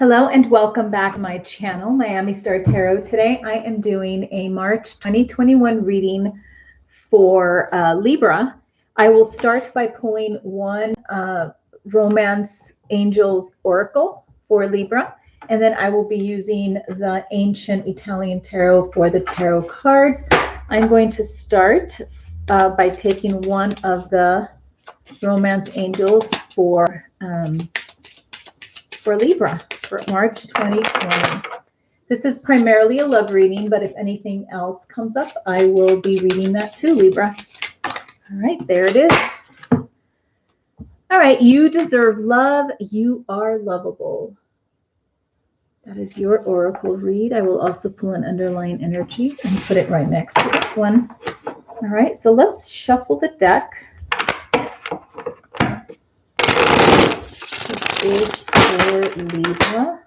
Hello and welcome back to my channel, Miami Star Tarot. Today I am doing a March 2021 reading for Libra. I will start by pulling one Romance Angels Oracle for Libra, and then I will be using the Ancient Italian Tarot for the tarot cards. I'm going to start by taking one of the Romance Angels for Libra for March 2020. This is primarily a love reading, but if anything else comes up, I will be reading that too, Libra. All right, there it is. All right, you deserve love. You are lovable. That is your oracle read. I will also pull an underlying energy and put it right next to that one. All right, so let's shuffle the deck. This is for Libra.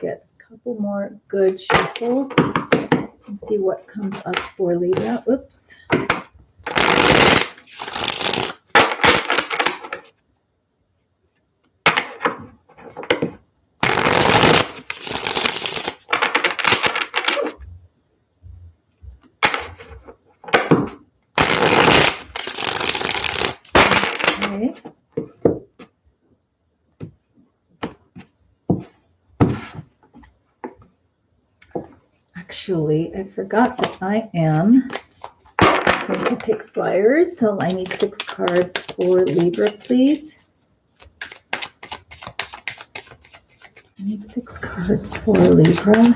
Get a couple more good shuffles and see what comes up for Libra. Oops. Okay. Actually, I forgot that I am going to take flyers, so I need 6 cards for Libra, please. I need 6 cards for Libra.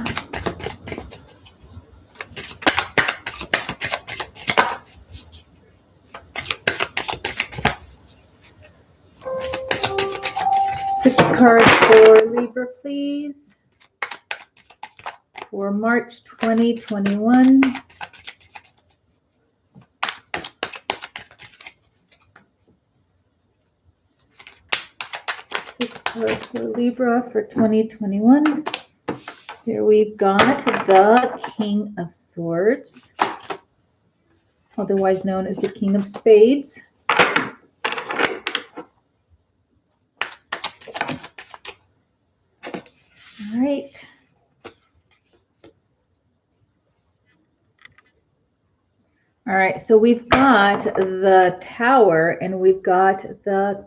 Six cards for Libra, please. For March 2021. Six cards for Libra for 2021. Here we've got the King of Swords, otherwise known as the King of Spades. All right. All right, so we've got the Tower and we've got the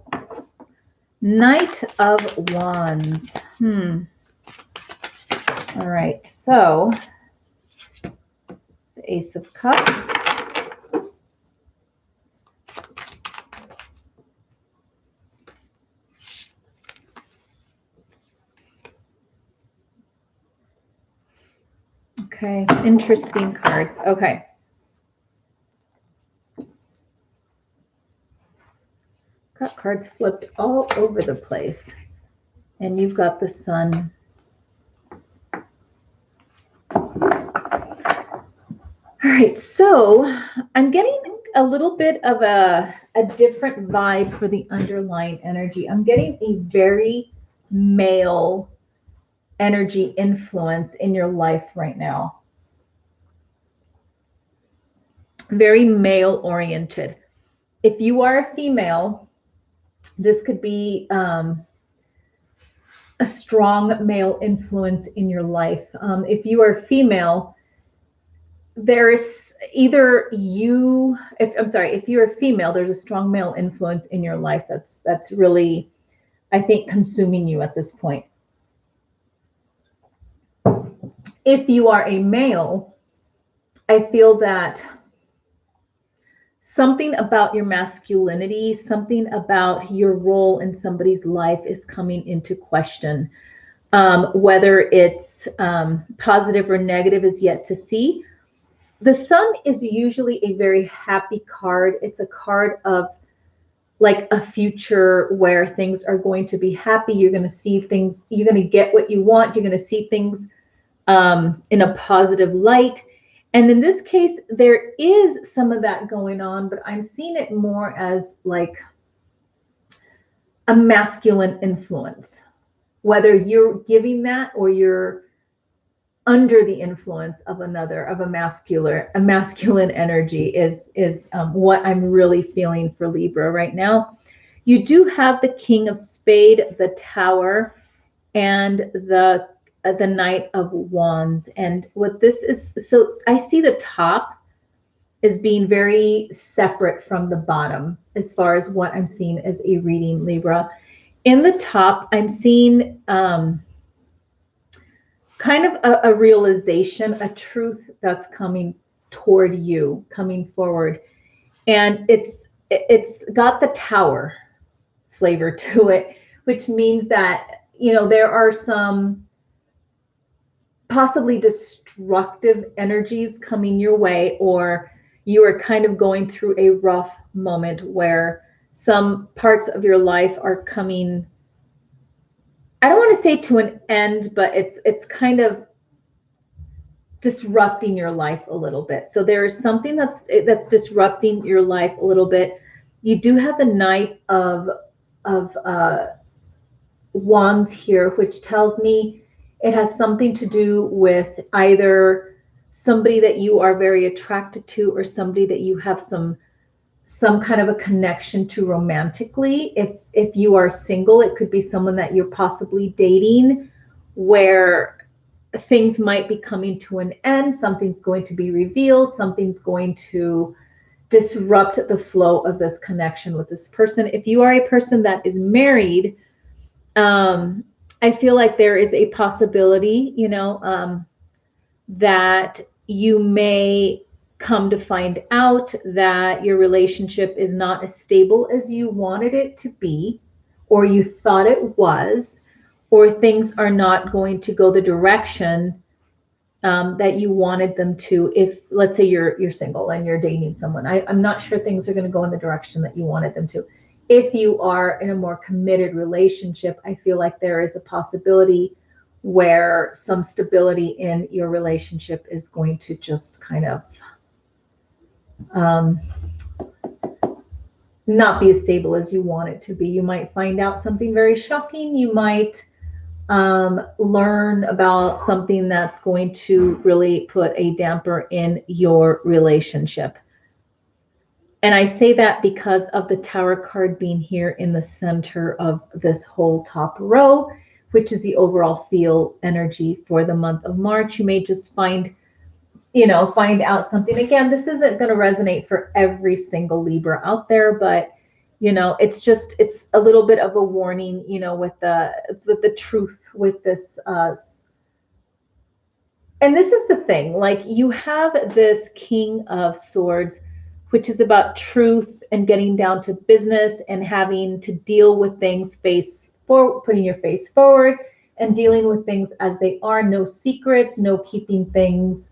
Knight of Wands. All right, so the Ace of Cups. Okay, interesting cards. Okay. Got cards flipped all over the place. And you've got the Sun. All right, so I'm getting a little bit of a different vibe for the underlying energy. I'm getting a very male energy influence in your life right now. Very male oriented. If you are a female, this could be a strong male influence in your life. If you are female, there's either you, if you're a female, there's a strong male influence in your life that's really, I think, consuming you at this point. If you are a male, I feel that something about your masculinity, something about your role in somebody's life is coming into question. Whether it's positive or negative is yet to see. The Sun is usually a very happy card. It's a card of like a future where things are going to be happy. You're going to see things, you're going to get what you want. You're going to see things in a positive light. And in this case, there is some of that going on, but I'm seeing it more as like a masculine influence, whether you're giving that or you're under the influence of a masculine energy is what I'm really feeling for Libra right now. You do have the King of Spade, the Tower, and the Knight of Wands. And what this is, so I see the top is being very separate from the bottom as far as what I'm seeing as a reading, Libra. In the top, I'm seeing kind of a realization, a truth that's coming toward you, coming forward. And it's got the Tower flavor to it, which means that, you know, there are some possibly destructive energies coming your way, or you are kind of going through a rough moment where some parts of your life are coming, I don't want to say to an end, but it's kind of disrupting your life a little bit. So there is something that's disrupting your life a little bit. You do have the Knight of Wands here, which tells me it has something to do with either somebody that you are very attracted to, or somebody that you have some kind of a connection to romantically. If you are single, it could be someone that you're possibly dating, where things might be coming to an end, something's going to be revealed, something's going to disrupt the flow of this connection with this person. If you are a person that is married, I feel like there is a possibility, you know, that you may come to find out that your relationship is not as stable as you wanted it to be, or you thought it was, or things are not going to go the direction that you wanted them to. If, let's say, you're single and you're dating someone, I'm not sure things are going to go in the direction that you wanted them to. If you are in a more committed relationship, I feel like there is a possibility where some stability in your relationship is going to just kind of not be as stable as you want it to be. You might find out something very shocking. You might learn about something that's going to really put a damper in your relationship. And I say that because of the Tower card being here in the center of this whole top row, which is the overall feel energy for the month of March. You may just find out something. Again, this isn't going to resonate for every single Libra out there, but it's a little bit of a warning, with the truth with this. And this is the thing, like, you have this King of Swords, which is about truth and getting down to business and having to deal with things putting your face forward and dealing with things as they are. No secrets, no keeping things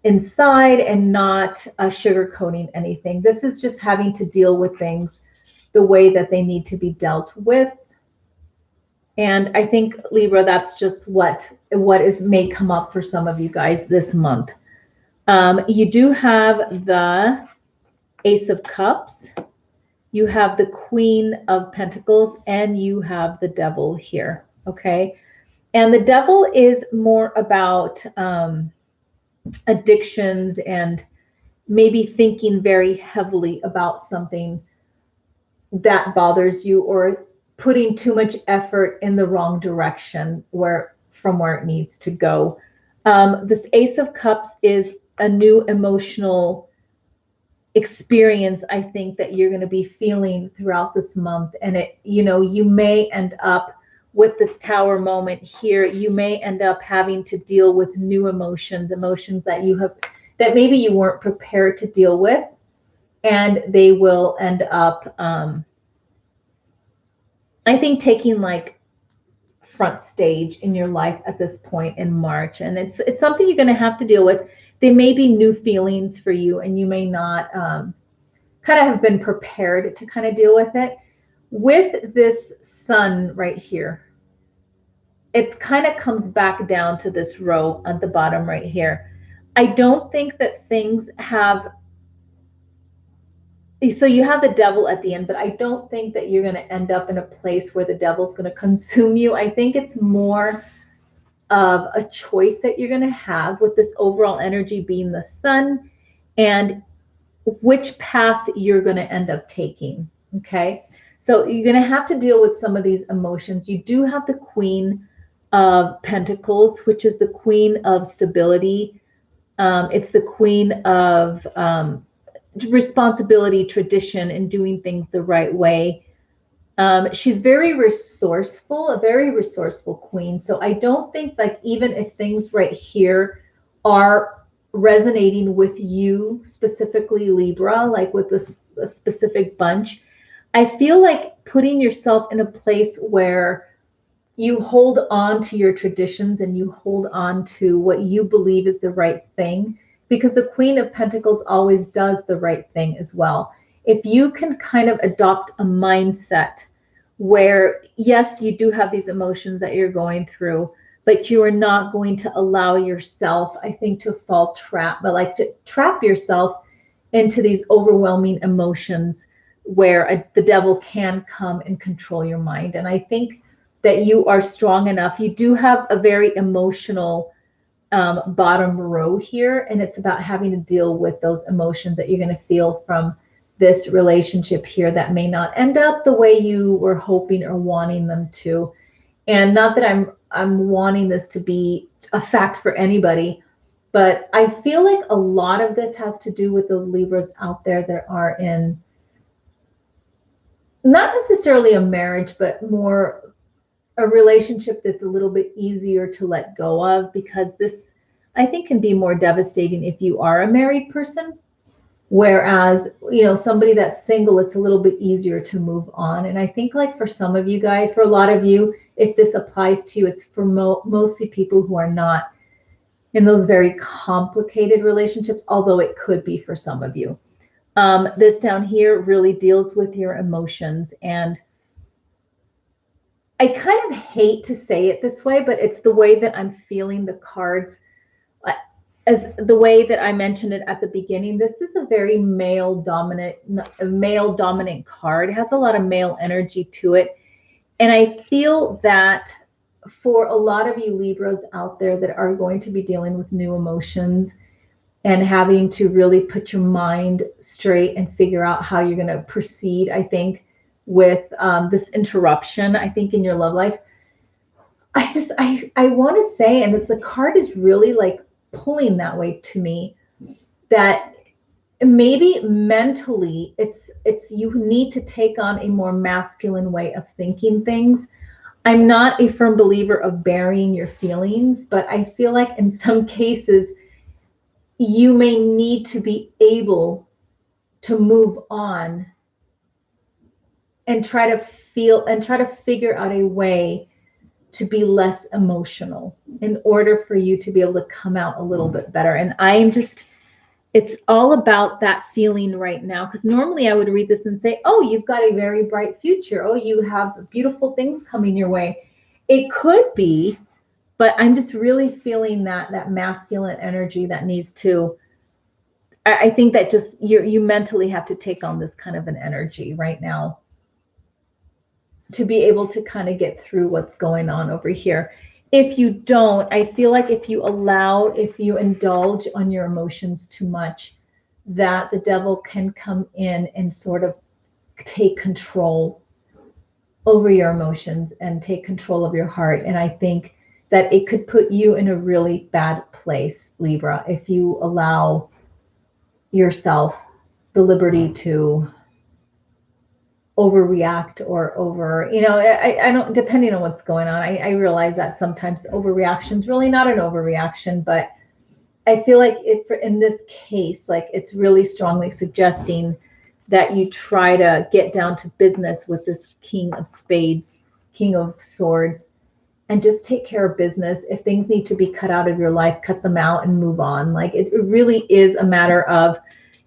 inside, and not sugarcoating anything. This is just having to deal with things the way that they need to be dealt with. And I think, Libra, that's just what may come up for some of you guys this month. You do have the Ace of Cups, you have the Queen of Pentacles, and you have the Devil here, okay? And the Devil is more about addictions and maybe thinking very heavily about something that bothers you, or putting too much effort in the wrong direction from where it needs to go. This Ace of Cups is a new emotional experience, I think, that you're going to be feeling throughout this month. And you may end up with this Tower moment here. You may end up having to deal with new emotions that maybe you weren't prepared to deal with, and they will end up, I think, taking like front stage in your life at this point in March. And it's something you're going to have to deal with. There may be new feelings for you, and you may not kind of have been prepared to kind of deal with it. With this Sun right here, it kind of comes back down to this row at the bottom right here. I don't think that things have, so you have the Devil at the end, but I don't think that you're going to end up in a place where the Devil's going to consume you. I think it's more of a choice that you're going to have, with this overall energy being the sun, and which path you're going to end up taking. Okay. So you're going to have to deal with some of these emotions. You do have the Queen of Pentacles, which is the queen of stability. It's the queen of responsibility, tradition, and doing things the right way. She's very resourceful, a very resourceful queen. So I don't think, like, even if things right here are resonating with you specifically, Libra, like with this a specific bunch, I feel like putting yourself in a place where you hold on to your traditions and you hold on to what you believe is the right thing, because the Queen of Pentacles always does the right thing as well. If you can kind of adopt a mindset where, yes, you do have these emotions that you're going through, but you are not going to allow yourself, I think, to fall trap, but like to trap yourself into these overwhelming emotions where the devil can come and control your mind. And I think that you are strong enough. You do have a very emotional bottom row here, and it's about having to deal with those emotions that you're going to feel from this relationship here that may not end up the way you were hoping or wanting them to. And not that I'm wanting this to be a fact for anybody, but I feel like a lot of this has to do with those Libras out there that are in not necessarily a marriage, but more a relationship that's a little bit easier to let go of, because this, I think, can be more devastating if you are a married person. Whereas, you know, somebody that's single, it's a little bit easier to move on. And I think, like, for some of you guys, for a lot of you, if this applies to you, it's for mostly people who are not in those very complicated relationships, although it could be for some of you. This down here really deals with your emotions. And I kind of hate to say it this way, but it's the way that I'm feeling the cards. As the way that I mentioned it at the beginning, this is a very male dominant card. It has a lot of male energy to it. And I feel that for a lot of you Libras out there that are going to be dealing with new emotions and having to really put your mind straight and figure out how you're going to proceed, I think, with this interruption, I think, in your love life, I want to say, and it's, the card is really like pulling that way to me, that maybe mentally it's you need to take on a more masculine way of thinking things. I'm not a firm believer of burying your feelings, but I feel like in some cases you may need to be able to move on and try to figure out a way to be less emotional in order for you to be able to come out a little bit better. And it's all about that feeling right now, because normally I would read this and say, oh, you've got a very bright future. Oh, you have beautiful things coming your way. It could be, but I'm just really feeling that masculine energy that needs to, I think that just you mentally have to take on this kind of an energy right now to be able to kind of get through what's going on over here. If you don't, I feel like if you indulge on your emotions too much, that the devil can come in and sort of take control over your emotions and take control of your heart. And I think that it could put you in a really bad place, Libra, if you allow yourself the liberty to overreact or I don't, depending on what's going on. I realize that sometimes the overreaction is really not an overreaction, but I feel like in this case, like, it's really strongly suggesting that you try to get down to business with this King of Spades, King of Swords, and just take care of business. If things need to be cut out of your life, cut them out and move on. Like, it really is a matter of,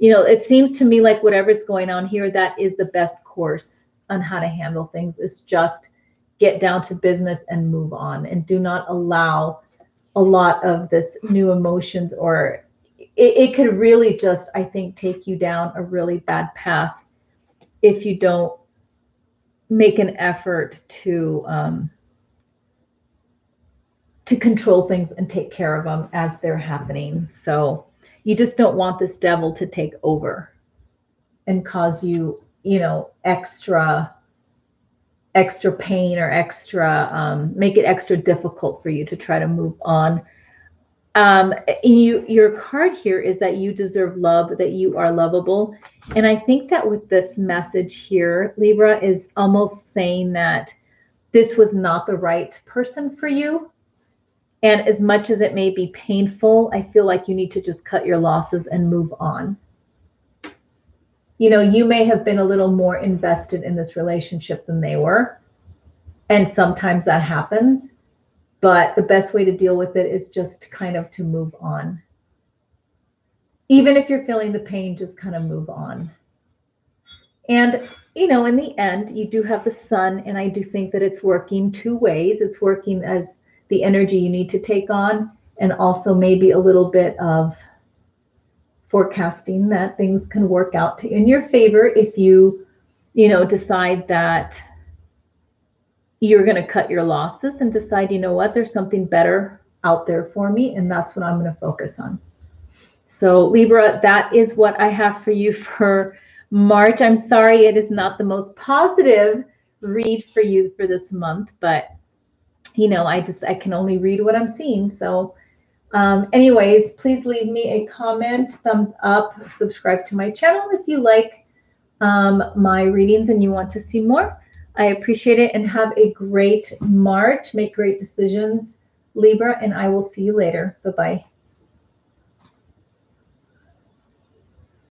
it seems to me like whatever's going on here, that is the best course on how to handle things, is just get down to business and move on, and do not allow a lot of this new emotions, or it could really just, I think, take you down a really bad path if you don't make an effort to to control things and take care of them as they're happening. So you just don't want this devil to take over and cause you, you know, extra pain or make it extra difficult for you to try to move on. Your card here is that you deserve love, that you are lovable. And I think that with this message here, Libra, is almost saying that this was not the right person for you. And as much as it may be painful, I feel like you need to just cut your losses and move on. You know, you may have been a little more invested in this relationship than they were. And sometimes that happens. But the best way to deal with it is just kind of to move on. Even if you're feeling the pain, just kind of move on. And, you know, in the end, you do have the sun. And I do think that it's working two ways. It's working as the energy you need to take on, and also maybe a little bit of forecasting that things can work out in your favor if you, you know, decide that you're going to cut your losses and decide, you know what, there's something better out there for me, and that's what I'm going to focus on. So Libra, that is what I have for you for March. I'm sorry it is not the most positive read for you for this month, but you know, I can only read what I'm seeing. So anyways, please leave me a comment, thumbs up, subscribe to my channel if you like my readings and you want to see more. I appreciate it, and have a great March. Make great decisions, Libra, and I will see you later. Bye-bye.